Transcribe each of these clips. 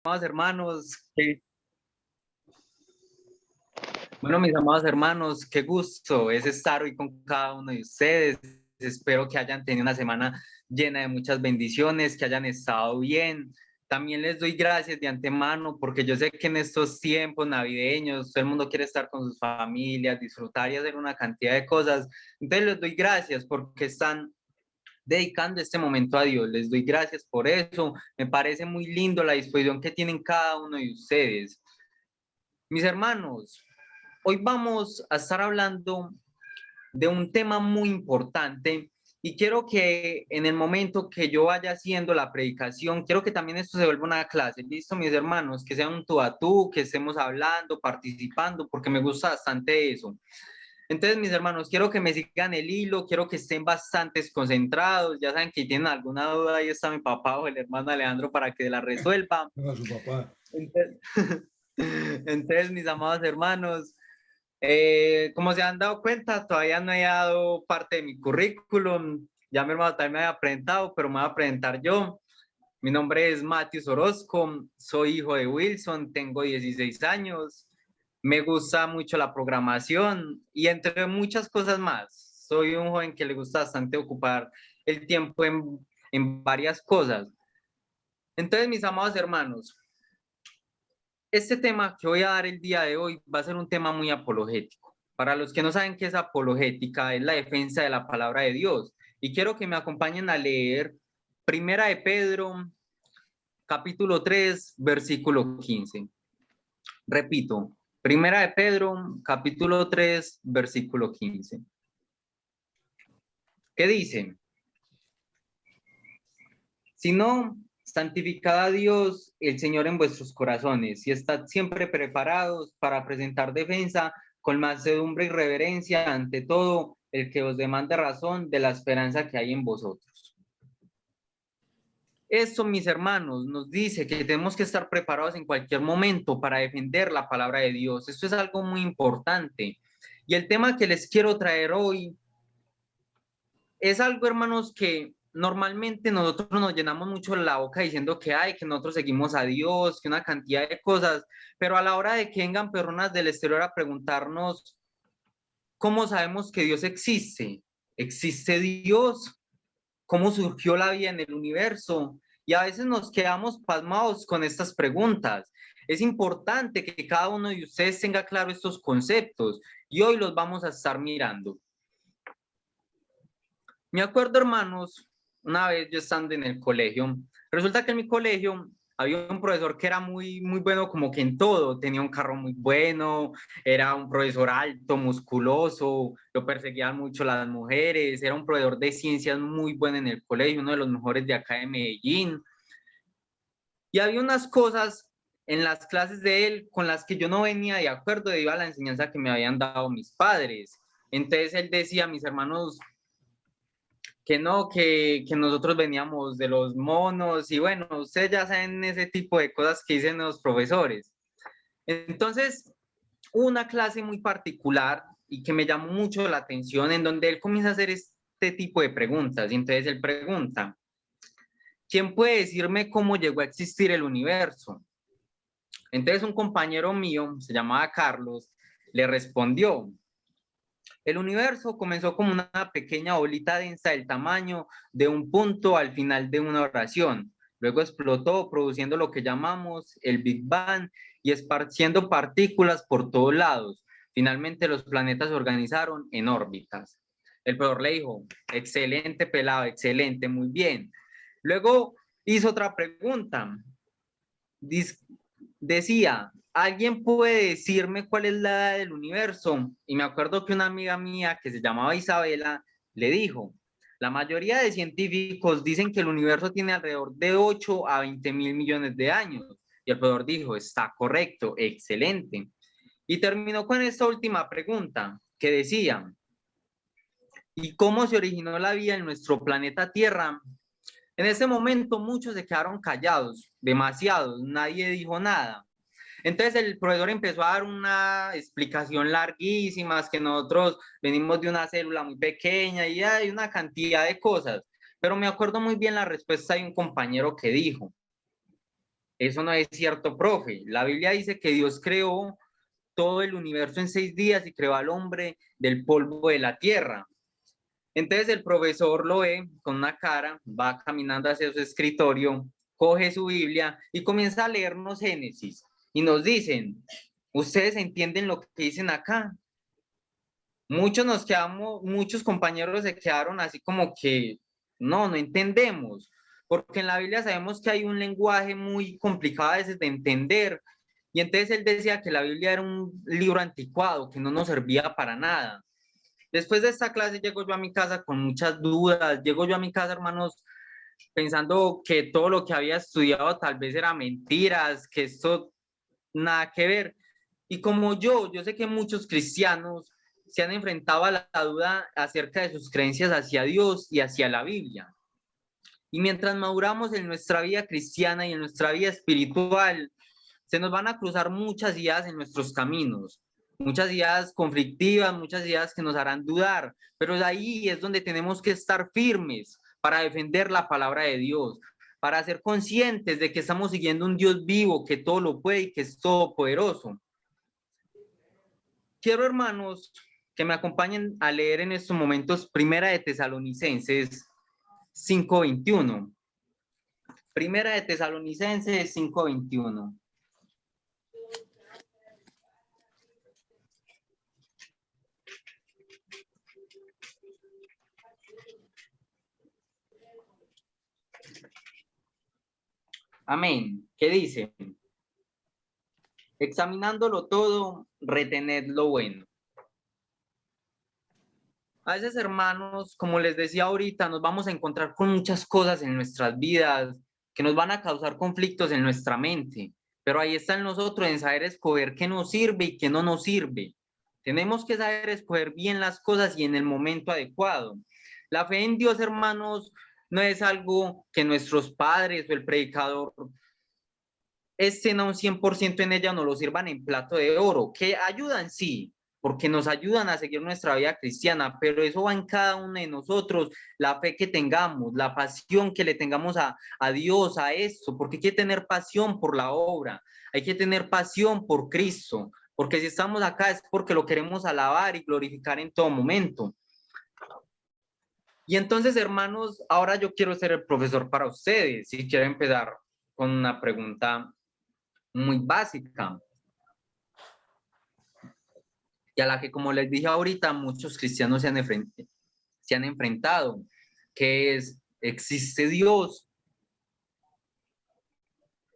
Amados hermanos, bueno, mis amados hermanos, qué gusto es estar hoy con cada uno de ustedes. Espero que hayan tenido una semana llena de muchas bendiciones, que hayan estado bien. También les doy gracias de antemano porque yo sé que en estos tiempos navideños todo el mundo quiere estar con sus familias, disfrutar y hacer una cantidad de cosas. Entonces les doy gracias porque están dedicando este momento a Dios. Les doy gracias por eso. Me parece muy lindo la disposición que tienen cada uno de ustedes. Mis hermanos, hoy vamos a estar hablando de un tema muy importante y quiero que en el momento que yo vaya haciendo la predicación, quiero que también esto se vuelva una clase. Listo, mis hermanos, que sea un tú a tú, que estemos hablando, participando, porque me gusta bastante eso. Entonces, mis hermanos, quiero que me sigan el hilo, quiero que estén bastante concentrados. Ya saben que tienen alguna duda, ahí está mi papá o el hermano Alejandro para que la resuelva. A su papá. Entonces, mis amados hermanos, como se han dado cuenta, todavía no he dado parte de mi currículum. Ya mi hermano también me había presentado, pero me voy a presentar yo. Mi nombre es Matius Orozco, soy hijo de Wilson, tengo 16 años, me gusta mucho la programación y entre muchas cosas más. Soy un joven que le gusta bastante ocupar el tiempo en varias cosas. Entonces, mis amados hermanos, este tema que voy a dar el día de hoy va a ser un tema muy apologético. Para los que no saben qué es apologética, es la defensa de la palabra de Dios. Y quiero que me acompañen a leer Primera de Pedro, capítulo 3, versículo 15. Repito, Primera de Pedro, capítulo 3, versículo 15. ¿Qué dice? Si no, santificad a Dios el Señor en vuestros corazones y estad siempre preparados para presentar defensa con mansedumbre y reverencia ante todo el que os demande razón de la esperanza que hay en vosotros. Esto, mis hermanos, nos dice que tenemos que estar preparados en cualquier momento para defender la palabra de Dios. Esto es algo muy importante. Y el tema que les quiero traer hoy es algo, hermanos, que normalmente nosotros nos llenamos mucho la boca diciendo que hay, que nosotros seguimos a Dios, que una cantidad de cosas, pero a la hora de que vengan personas del exterior a preguntarnos, ¿cómo sabemos que Dios existe? ¿Existe Dios? ¿Cómo surgió la vida en el universo? Y a veces nos quedamos pasmados con estas preguntas. Es importante que cada uno de ustedes tenga claro estos conceptos y hoy los vamos a estar mirando. Me acuerdo, hermanos, una vez yo estando en el colegio, resulta que en mi colegio había un profesor que era muy bueno como que en todo, tenía un carro muy bueno, era un profesor alto, musculoso, lo perseguían mucho las mujeres, era un profesor de ciencias muy bueno en el colegio, uno de los mejores de acá de Medellín. Y había unas cosas en las clases de él con las que yo no venía de acuerdo debido a la enseñanza que me habían dado mis padres. Entonces él decía, mis hermanos, que no, que nosotros veníamos de los monos y bueno, ustedes ya saben ese tipo de cosas que dicen los profesores. Entonces, una clase muy particular y que me llamó mucho la atención en donde él comienza a hacer este tipo de preguntas y entonces él pregunta, ¿quién puede decirme cómo llegó a existir el universo? Entonces un compañero mío, se llamaba Carlos, le respondió, el universo comenzó como una pequeña bolita densa del tamaño de un punto al final de una oración. Luego explotó, produciendo lo que llamamos el Big Bang y esparciendo partículas por todos lados. Finalmente los planetas se organizaron en órbitas. El profesor le dijo, excelente pelado, excelente, muy bien. Luego hizo otra pregunta. Decía, ¿alguien puede decirme cuál es la edad del universo? Y me acuerdo que una amiga mía que se llamaba Isabela le dijo, la mayoría de científicos dicen que el universo tiene alrededor de 8 a 20 mil millones de años. Y el profesor dijo, está correcto, excelente. Y terminó con esta última pregunta que decía, ¿y cómo se originó la vida en nuestro planeta Tierra? En ese momento muchos se quedaron callados, demasiados, nadie dijo nada. Entonces el profesor empezó a dar una explicación larguísima, que nosotros venimos de una célula muy pequeña y hay una cantidad de cosas, pero me acuerdo muy bien la respuesta de un compañero que dijo, Eso no es cierto, profe. La Biblia dice que Dios creó todo el universo en 6 días y creó al hombre del polvo de la tierra. Entonces el profesor lo ve con una cara, va caminando hacia su escritorio, coge su Biblia y comienza a leernos Génesis. Y nos dicen, ¿ustedes entienden lo que dicen acá? Muchos compañeros se quedaron así como que, no entendemos, porque en la Biblia sabemos que hay un lenguaje muy complicado a veces de entender, y entonces él decía que la Biblia era un libro anticuado, que no nos servía para nada. Después de esta clase llego yo a mi casa con muchas dudas, llego yo a mi casa, hermanos, pensando que todo lo que había estudiado tal vez era mentiras, que esto nada que ver. Y como yo sé que muchos cristianos se han enfrentado a la duda acerca de sus creencias hacia Dios y hacia la Biblia. Y mientras maduramos en nuestra vida cristiana y en nuestra vida espiritual, se nos van a cruzar muchas ideas en nuestros caminos, muchas ideas conflictivas, muchas ideas que nos harán dudar, pero de ahí es donde tenemos que estar firmes para defender la palabra de Dios, para ser conscientes de que estamos siguiendo un Dios vivo, que todo lo puede y que es todopoderoso. Quiero, hermanos, que me acompañen a leer en estos momentos Primera de Tesalonicenses 5:21. Primera de Tesalonicenses 5:21. Amén. ¿Qué dice? Examinándolo todo, retened lo bueno. A veces, hermanos, como les decía ahorita, nos vamos a encontrar con muchas cosas en nuestras vidas que nos van a causar conflictos en nuestra mente, pero ahí está en nosotros en saber escoger qué nos sirve y qué no nos sirve. Tenemos que saber escoger bien las cosas y en el momento adecuado. La fe en Dios, hermanos, no es algo que nuestros padres o el predicador estén a un 100% en ella, nos lo sirvan en plato de oro, que ayudan, sí, porque nos ayudan a seguir nuestra vida cristiana, pero eso va en cada uno de nosotros, la fe que tengamos, la pasión que le tengamos a Dios, a esto, porque hay que tener pasión por la obra, hay que tener pasión por Cristo, porque si estamos acá es porque lo queremos alabar y glorificar en todo momento. Y entonces, hermanos, ahora yo quiero ser el profesor para ustedes y quiero empezar con una pregunta muy básica y a la que, como les dije ahorita, muchos cristianos se han enfrentado, que es, ¿existe Dios?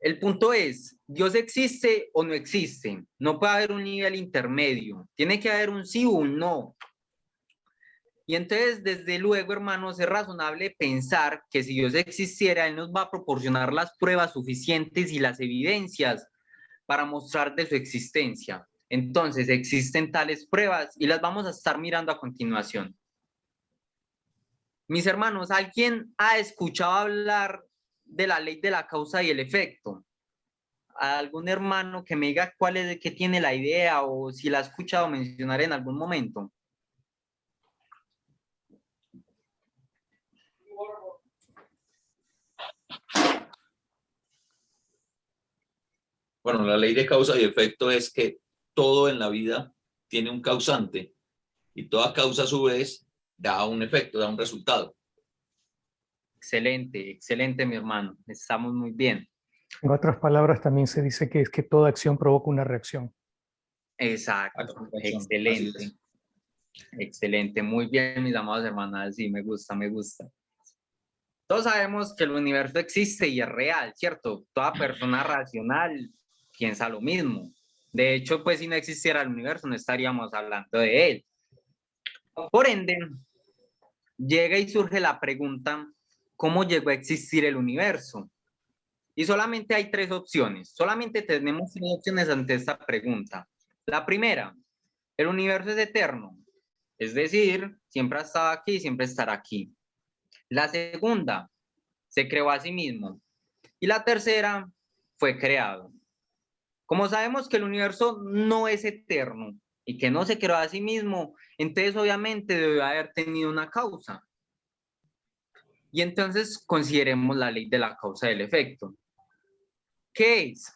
El punto es, ¿Dios existe o no existe? No puede haber un nivel intermedio, tiene que haber un sí o un no. Y entonces, desde luego, hermanos, es razonable pensar que si Dios existiera, Él nos va a proporcionar las pruebas suficientes y las evidencias para mostrar de su existencia. Entonces, existen tales pruebas y las vamos a estar mirando a continuación. Mis hermanos, ¿alguien ha escuchado hablar de la ley de la causa y el efecto? ¿Algún hermano que me diga cuál es, qué tiene la idea o si la ha escuchado mencionar en algún momento? Bueno, la ley de causa y efecto es que todo en la vida tiene un causante y toda causa a su vez da un efecto, da un resultado. Excelente, excelente, mi hermano. Estamos muy bien. En otras palabras, también se dice que es que toda acción provoca una reacción. Exacto, excelente. Excelente, muy bien, mis amados hermanas. Sí, me gusta, me gusta. Todos sabemos que el universo existe y es real, ¿cierto? Toda persona racional piensa lo mismo. De hecho, pues si no existiera el universo, no estaríamos hablando de él. Por ende, llega y surge la pregunta, ¿cómo llegó a existir el universo? Y solamente hay tres opciones. Solamente tenemos tres opciones ante esta pregunta. La primera, el universo es eterno. Es decir, siempre ha estado aquí y siempre estará aquí. La segunda, se creó a sí mismo. Y la tercera, fue creado. Como sabemos que el universo no es eterno y que no se creó a sí mismo, entonces obviamente debe haber tenido una causa. Y entonces consideremos la ley de la causa y el efecto. ¿Qué es?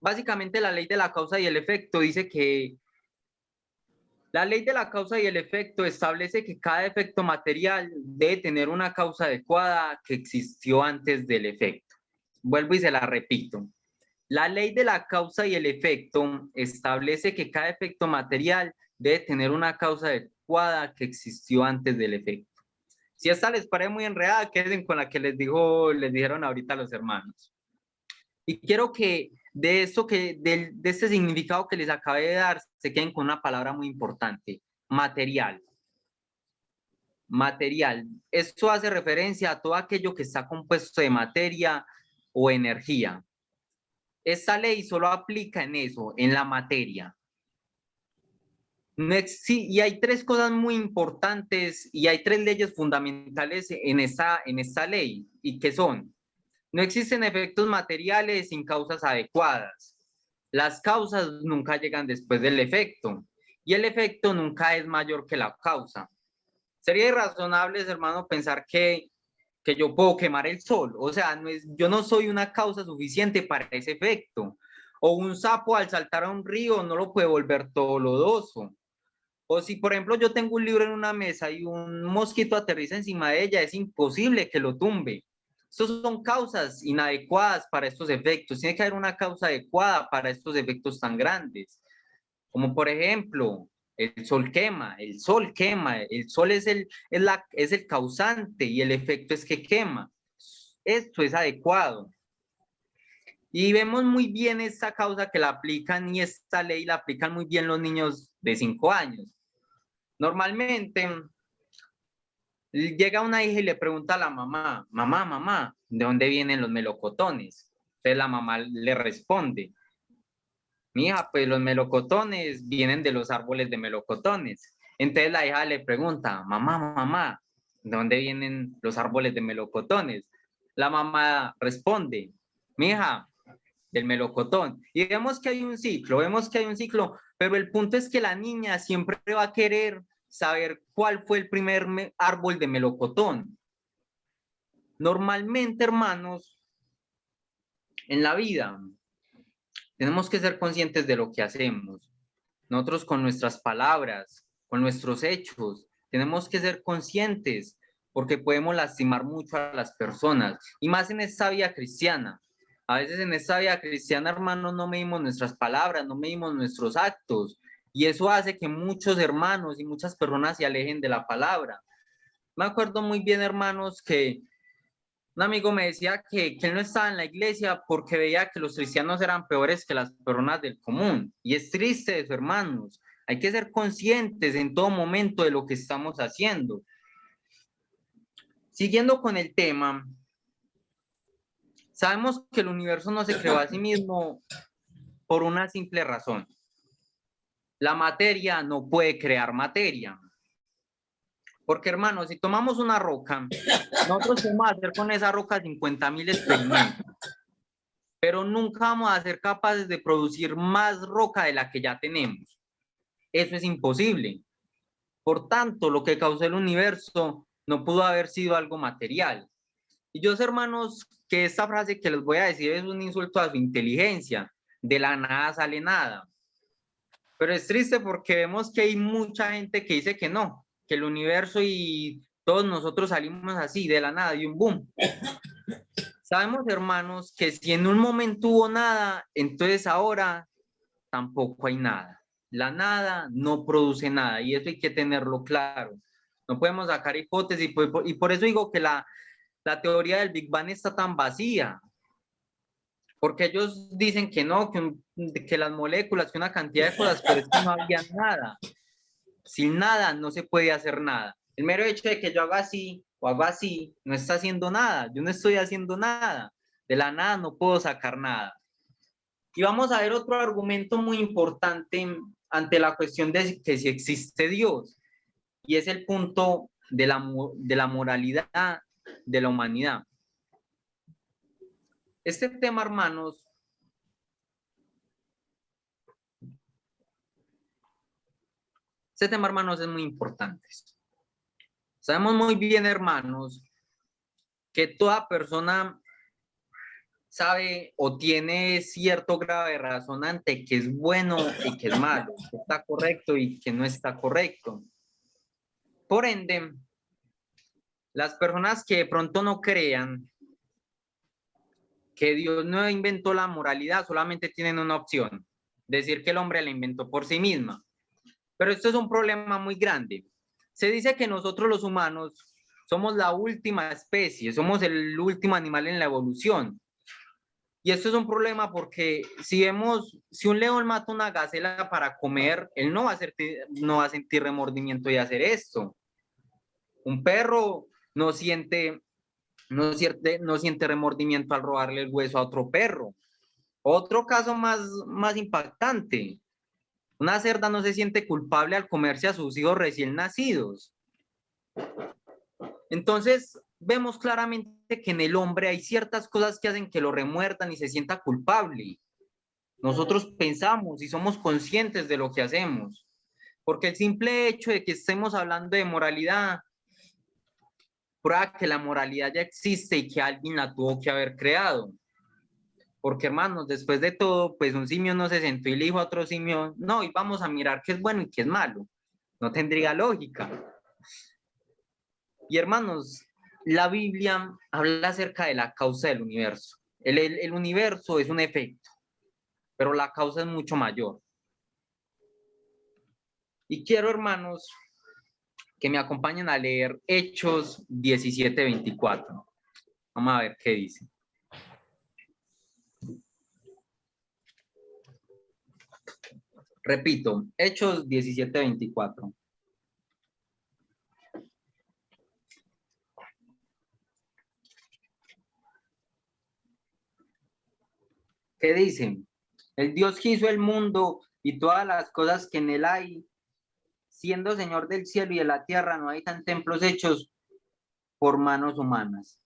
Básicamente la ley de la causa y el efecto dice que la ley de la causa y el efecto establece que cada efecto material debe tener una causa adecuada que existió antes del efecto. Vuelvo y se la repito. La ley de la causa y el efecto establece que cada efecto material debe tener una causa adecuada que existió antes del efecto. Si esta les parece muy enredada, queden con la que les dijeron ahorita los hermanos. Y quiero que de esto de este significado que les acabé de dar, se queden con una palabra muy importante: material. Material. Esto hace referencia a todo aquello que está compuesto de materia o energía. Esta ley solo aplica en eso, en la materia. Y hay tres cosas muy importantes y hay tres leyes fundamentales en esta ley, y que son: no existen efectos materiales sin causas adecuadas. Las causas nunca llegan después del efecto y el efecto nunca es mayor que la causa. Sería irrazonable, hermano, pensar que yo puedo quemar el sol. O sea, yo no soy una causa suficiente para ese efecto. O un sapo al saltar a un río no lo puede volver todo lodoso. O si, por ejemplo, yo tengo un libro en una mesa y un mosquito aterriza encima de ella, es imposible que lo tumbe. Estas son causas inadecuadas para estos efectos. Tiene que haber una causa adecuada para estos efectos tan grandes. Como por ejemplo, el sol quema, el sol es el causante y el efecto es que quema. Esto es adecuado. Y vemos muy bien esta causa que la aplican, y esta ley la aplican muy bien los niños de 5 años. Normalmente llega una hija y le pregunta a la mamá: mamá, ¿de dónde vienen los melocotones? Entonces la mamá le responde: mija, pues los melocotones vienen de los árboles de melocotones. Entonces la hija le pregunta: mamá, ¿de dónde vienen los árboles de melocotones? La mamá responde: mija, del melocotón. Y vemos que hay un ciclo, pero el punto es que la niña siempre va a querer saber cuál fue el primer árbol de melocotón. Normalmente, hermanos, en la vida tenemos que ser conscientes de lo que hacemos. Nosotros con nuestras palabras, con nuestros hechos, tenemos que ser conscientes, porque podemos lastimar mucho a las personas, y más en esta vida cristiana. A veces en esta vida cristiana, hermanos, no medimos nuestras palabras, no medimos nuestros actos, y eso hace que muchos hermanos y muchas personas se alejen de la palabra. Me acuerdo muy bien, hermanos, que un amigo me decía que él no estaba en la iglesia porque veía que los cristianos eran peores que las personas del común. Y es triste eso, hermanos. Hay que ser conscientes en todo momento de lo que estamos haciendo. Siguiendo con el tema, sabemos que el universo no se creó a sí mismo por una simple razón: la materia no puede crear materia. Porque, hermanos, si tomamos una roca, nosotros podemos hacer con esa roca 50.000 experimentos, pero nunca vamos a ser capaces de producir más roca de la que ya tenemos. Eso es imposible. Por tanto, lo que causó el universo no pudo haber sido algo material. Y yo sé, hermanos, que esta frase que les voy a decir es un insulto a su inteligencia. De la nada sale nada. Pero es triste porque vemos que hay mucha gente que dice que no, que el universo y todos nosotros salimos así, de la nada, y un boom. Sabemos, hermanos, que si en un momento hubo nada, entonces ahora tampoco hay nada. La nada no produce nada, y eso hay que tenerlo claro. No podemos sacar hipótesis, y por eso digo que la teoría del Big Bang está tan vacía, porque ellos dicen que no, que las moléculas, que una cantidad de cosas, pero es que no había nada. Sin nada no se puede hacer nada. El mero hecho de que yo haga así o haga así no está haciendo nada. Yo no estoy haciendo nada. De la nada no puedo sacar nada. Y vamos a ver otro argumento muy importante ante la cuestión de que si existe Dios, y es el punto de la moralidad de la humanidad. Este tema, hermanos, es muy importante. Sabemos muy bien, hermanos, que toda persona sabe o tiene cierto grado de razón ante qué es bueno y qué es malo, qué está correcto y qué no está correcto. Por ende, las personas que de pronto no crean que Dios no inventó la moralidad, solamente tienen una opción: decir que el hombre la inventó por sí misma. Pero esto es un problema muy grande. Se dice que nosotros los humanos somos la última especie, somos el último animal en la evolución. Y esto es un problema porque si un león mata una gacela para comer, él no va a sentir remordimiento de hacer esto. Un perro no siente remordimiento al robarle el hueso a otro perro. Otro caso más impactante: una cerda no se siente culpable al comerse a sus hijos recién nacidos. Entonces, vemos claramente que en el hombre hay ciertas cosas que hacen que lo remuerdan y se sienta culpable. Nosotros pensamos y somos conscientes de lo que hacemos, porque el simple hecho de que estemos hablando de moralidad prueba que la moralidad ya existe y que alguien la tuvo que haber creado. Porque, hermanos, después de todo, pues un simio no se sentó y le dijo a otro simio: no, y vamos a mirar qué es bueno y qué es malo. No tendría lógica. Y, hermanos, la Biblia habla acerca de la causa del universo. El universo es un efecto, pero la causa es mucho mayor. Y quiero, hermanos, que me acompañen a leer Hechos 17:24. Vamos a ver qué dice. Repito, Hechos 17:24. ¿Qué dice? El Dios que hizo el mundo y todas las cosas que en él hay, siendo Señor del cielo y de la tierra, no hay tan templos hechos por manos humanas.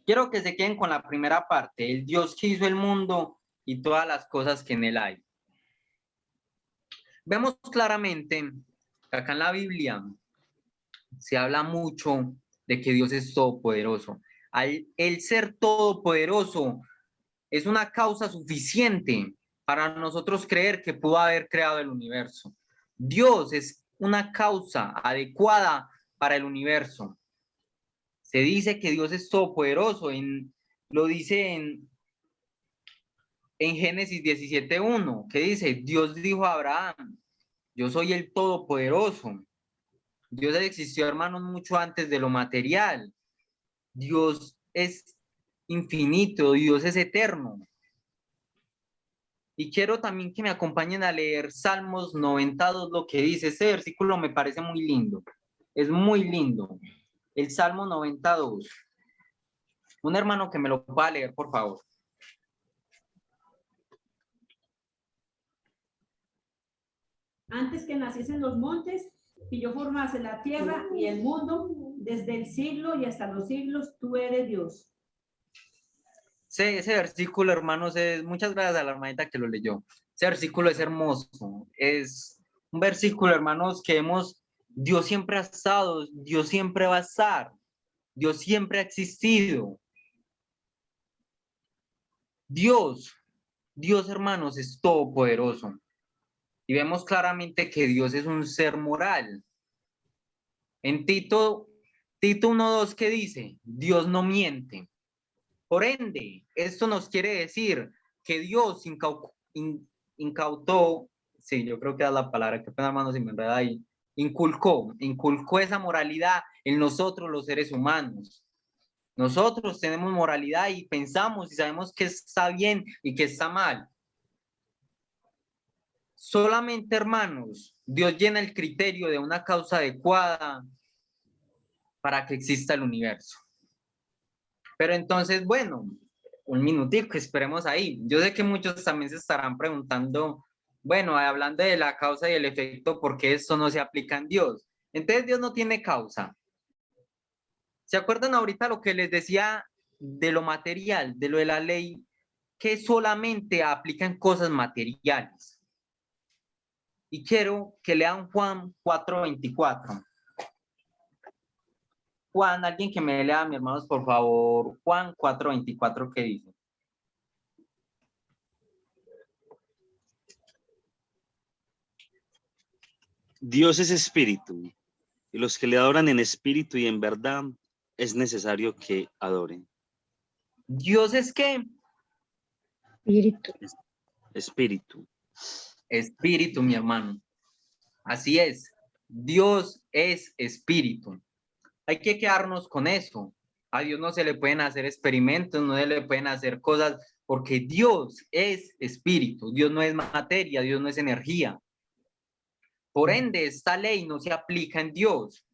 Quiero que se queden con la primera parte: el Dios que hizo el mundo y todas las cosas que en él hay. Vemos claramente que acá en la Biblia se habla mucho de que Dios es todopoderoso. El ser todopoderoso es una causa suficiente para nosotros creer que pudo haber creado el universo. Dios es una causa adecuada para el universo. Se dice que Dios es todopoderoso, lo dice en Génesis 17:1, que dice: Dios dijo a Abraham: yo soy el todopoderoso. Dios existió, hermanos, mucho antes de lo material. Dios es infinito, Dios es eterno. Y quiero también que me acompañen a leer Salmos 92, lo que dice. Ese versículo me parece muy lindo. Es muy lindo. El Salmo 92. Un hermano que me lo pueda leer, por favor. Antes que naciesen los montes y yo formase la tierra y el mundo, desde el siglo y hasta los siglos, tú eres Dios. Ese versículo, hermanos, muchas gracias a la hermanita que lo leyó. Ese versículo es hermoso. Es un versículo, hermanos, que Dios siempre ha estado, Dios siempre va a estar, Dios siempre ha existido. Dios, hermanos, es todopoderoso. Y vemos claramente que Dios es un ser moral. En Tito 1:2, ¿qué dice? Dios no miente. Por ende, esto nos quiere decir que Dios incautó, sí, yo creo que es la palabra, que pena, hermano, si me enreda ahí, inculcó esa moralidad en nosotros los seres humanos. Nosotros tenemos moralidad y pensamos y sabemos que está bien y que está mal. Solamente, hermanos, Dios llena el criterio de una causa adecuada para que exista el universo. Pero entonces, bueno, un minutico, esperemos ahí. Yo sé que muchos también se estarán preguntando, bueno, hablando de la causa y el efecto, ¿por qué esto no se aplica en Dios? Entonces, Dios no tiene causa. ¿Se acuerdan ahorita lo que les decía de lo material, de lo de la ley, que solamente aplica en cosas materiales? Y quiero que lean Juan 4:24. Juan, alguien que me lea, mis hermanos, por favor, Juan 4:24, ¿qué dice? Dios es espíritu, y los que le adoran en espíritu y en verdad es necesario que adoren. Dios es ¿qué? Espíritu. Espíritu. Espíritu, mi hermano. Así es. Dios es espíritu. Hay que quedarnos con eso. A Dios no se le pueden hacer experimentos, no se le pueden hacer cosas, porque Dios es espíritu. Dios no es materia, Dios no es energía. Por ende, esta ley no se aplica en Dios.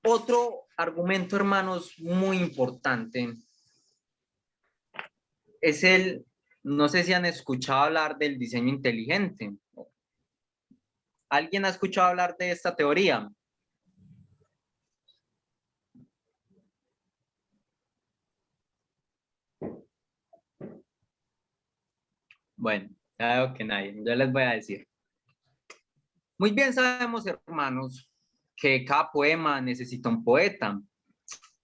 Otro argumento, hermanos, muy importante es no sé si han escuchado hablar del diseño inteligente. ¿Alguien ha escuchado hablar de esta teoría? Bueno, ya veo que nadie. Yo les voy a decir. Muy bien sabemos, hermanos, que cada poema necesita un poeta.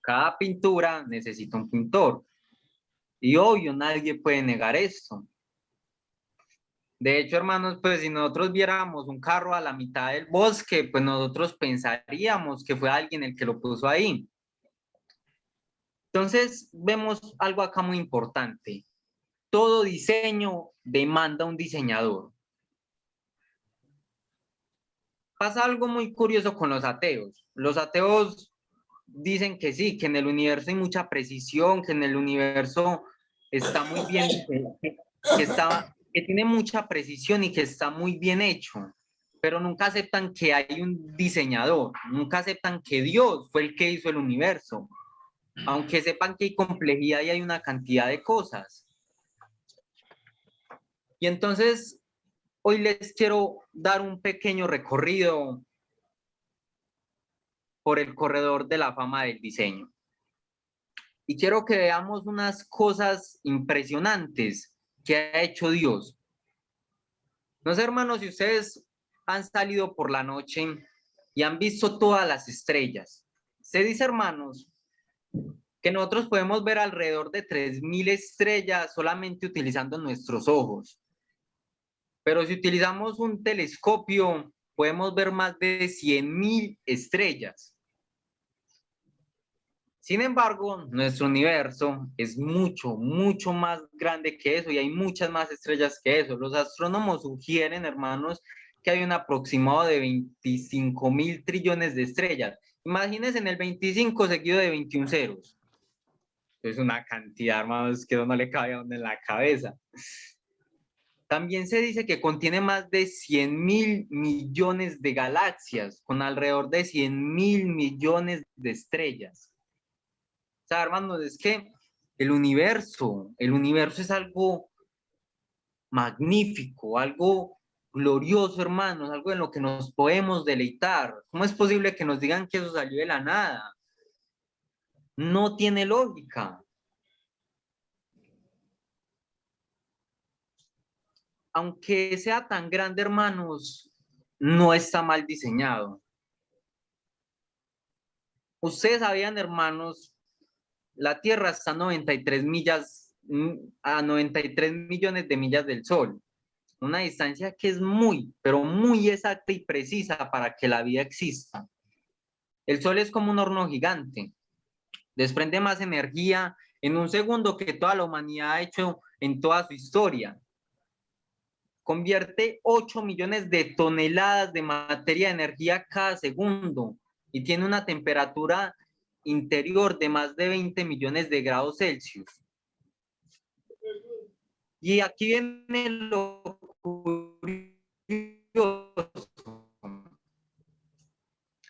Cada pintura necesita un pintor. Y obvio, nadie puede negar esto. De hecho, hermanos, pues si nosotros viéramos un carro a la mitad del bosque, pues nosotros pensaríamos que fue alguien el que lo puso ahí. Entonces, vemos algo acá muy importante. Todo diseño demanda un diseñador. Pasa algo muy curioso con los ateos. Los ateos dicen que sí, que en el universo hay mucha precisión, que en el universo está muy bien, que tiene mucha precisión y que está muy bien hecho, pero nunca aceptan que hay un diseñador, nunca aceptan que Dios fue el que hizo el universo, aunque sepan que hay complejidad y hay una cantidad de cosas. Y entonces, hoy les quiero dar un pequeño recorrido por el corredor de la fama del diseño. Y quiero que veamos unas cosas impresionantes que ha hecho Dios. No sé, hermanos, si ustedes han salido por la noche y han visto todas las estrellas. Se dice, hermanos, que nosotros podemos ver alrededor de 3.000 estrellas solamente utilizando nuestros ojos. Pero si utilizamos un telescopio, podemos ver más de 100.000 estrellas. Sin embargo, nuestro universo es mucho, mucho más grande que eso y hay muchas más estrellas que eso. Los astrónomos sugieren, hermanos, que hay un aproximado de 25.000 trillones de estrellas. Imagínense en el 25 seguido de 21 ceros. Es una cantidad, hermanos, que eso no le cabe a uno en la cabeza. También se dice que contiene más de 100.000 millones de galaxias, con alrededor de 100.000 millones de estrellas. O sea, hermanos, es que el universo es algo magnífico, algo glorioso, hermanos, algo en lo que nos podemos deleitar. ¿Cómo es posible que nos digan que eso salió de la nada? No tiene lógica. Aunque sea tan grande, hermanos, no está mal diseñado. Ustedes sabían, hermanos, la Tierra está a 93 millones de millas del Sol. Una distancia que es muy, pero muy exacta y precisa para que la vida exista. El Sol es como un horno gigante. Desprende más energía en un segundo que toda la humanidad ha hecho en toda su historia. Convierte 8 millones de toneladas de materia de energía cada segundo y tiene una temperatura interior de más de 20 millones de grados Celsius. Y aquí viene lo curioso.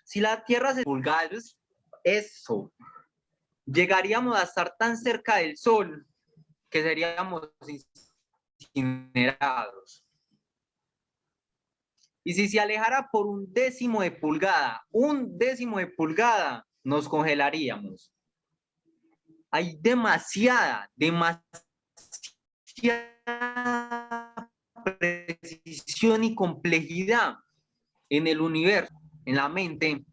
Si la Tierra se pulgadas, eso, llegaríamos a estar tan cerca del Sol que seríamos incinerados. Y si se alejara por un décimo de pulgada, nos congelaríamos. Hay demasiada precisión y complejidad en el universo, en la mente.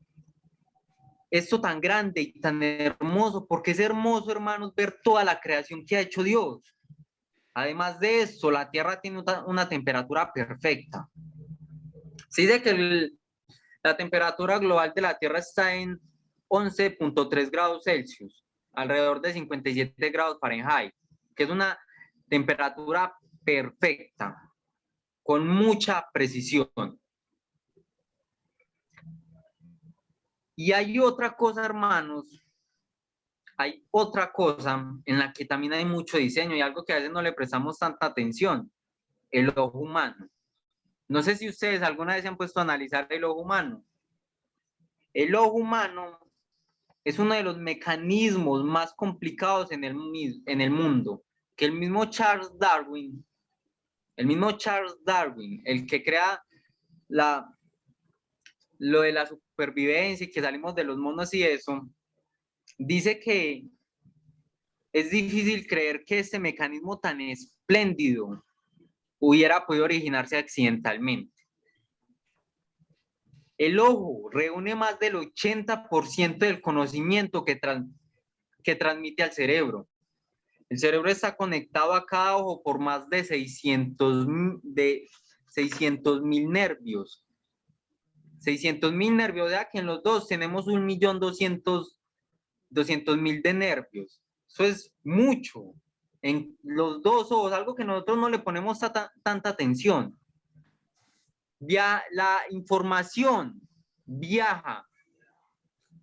Esto tan grande y tan hermoso, porque es hermoso, hermanos, ver toda la creación que ha hecho Dios. Además de eso, la Tierra tiene una temperatura perfecta. Se dice que la temperatura global de la Tierra está en 11.3 grados Celsius, alrededor de 57 grados Fahrenheit, que es una temperatura perfecta, con mucha precisión. Y hay otra cosa, hermanos, hay otra cosa en la que también hay mucho diseño y algo que a veces no le prestamos tanta atención, el ojo humano. No sé si ustedes alguna vez se han puesto a analizar el ojo humano. El ojo humano es uno de los mecanismos más complicados en el mundo, que el mismo Charles Darwin, el que crea lo de la supervivencia y que salimos de los monos y eso, dice que es difícil creer que este mecanismo tan espléndido hubiera podido originarse accidentalmente. El ojo reúne más del 80% del conocimiento que transmite al cerebro. El cerebro está conectado a cada ojo por más de 600.000 nervios. 600.000 nervios, o sea que en los dos tenemos 1.200.000 de nervios. Eso es mucho. En los dos ojos, algo que nosotros no le ponemos tanta atención. La información viaja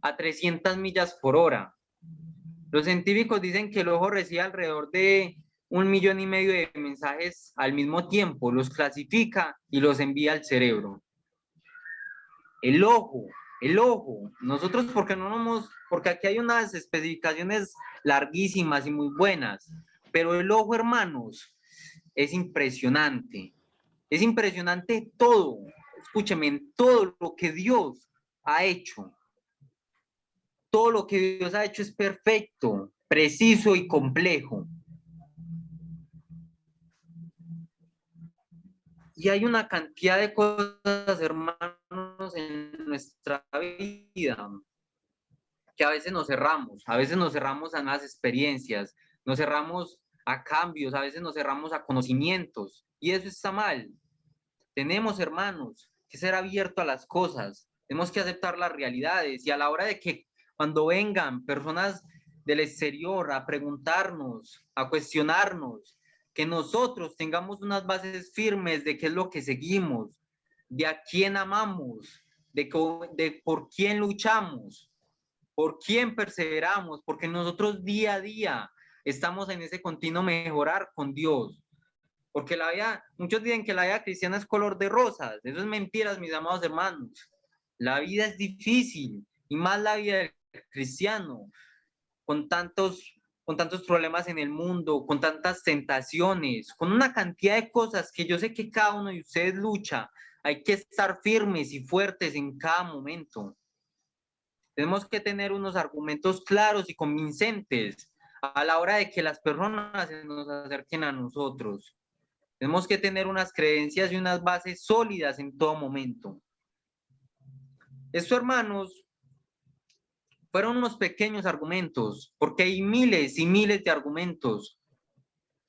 a 300 millas por hora. Los científicos dicen que el ojo recibe alrededor de 1,5 millones de mensajes al mismo tiempo, los clasifica y los envía al cerebro. El ojo, nosotros porque aquí hay unas especificaciones larguísimas y muy buenas, pero el ojo, hermanos, es impresionante. Es impresionante todo, escúcheme, todo lo que Dios ha hecho. Todo lo que Dios ha hecho es perfecto, preciso y complejo. Y hay una cantidad de cosas, hermanos, en nuestra vida que a veces nos cerramos a nuevas experiencias, nos cerramos a cambios, a veces nos cerramos a conocimientos, y eso está mal. Tenemos, hermanos, que ser abiertos a las cosas, tenemos que aceptar las realidades, y a la hora de que cuando vengan personas del exterior a preguntarnos, a cuestionarnos, que nosotros tengamos unas bases firmes de qué es lo que seguimos, de a quién amamos, de por quién luchamos, por quién perseveramos, porque nosotros día a día estamos en ese continuo mejorar con Dios. Porque la vida, muchos dicen que la vida cristiana es color de rosas. Eso es mentira, mis amados hermanos. La vida es difícil, y más la vida del cristiano, con tantos problemas en el mundo, con tantas tentaciones, con una cantidad de cosas que yo sé que cada uno de ustedes lucha. Hay que estar firmes y fuertes en cada momento. Tenemos que tener unos argumentos claros y convincentes a la hora de que las personas se nos acerquen a nosotros. Tenemos que tener unas creencias y unas bases sólidas en todo momento. Esto, hermanos, fueron unos pequeños argumentos, porque hay miles y miles de argumentos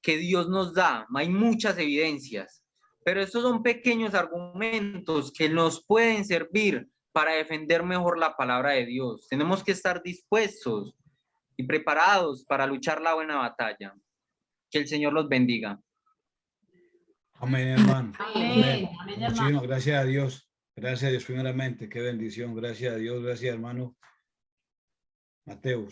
que Dios nos da. Hay muchas evidencias, pero estos son pequeños argumentos que nos pueden servir para defender mejor la palabra de Dios. Tenemos que estar dispuestos y preparados para luchar la buena batalla. Que el Señor los bendiga. Amén, hermano. Amén. Amén, hermano. Muchísimas gracias a Dios. Gracias a Dios primeramente. Qué bendición. Gracias a Dios. Gracias, hermano Mateus.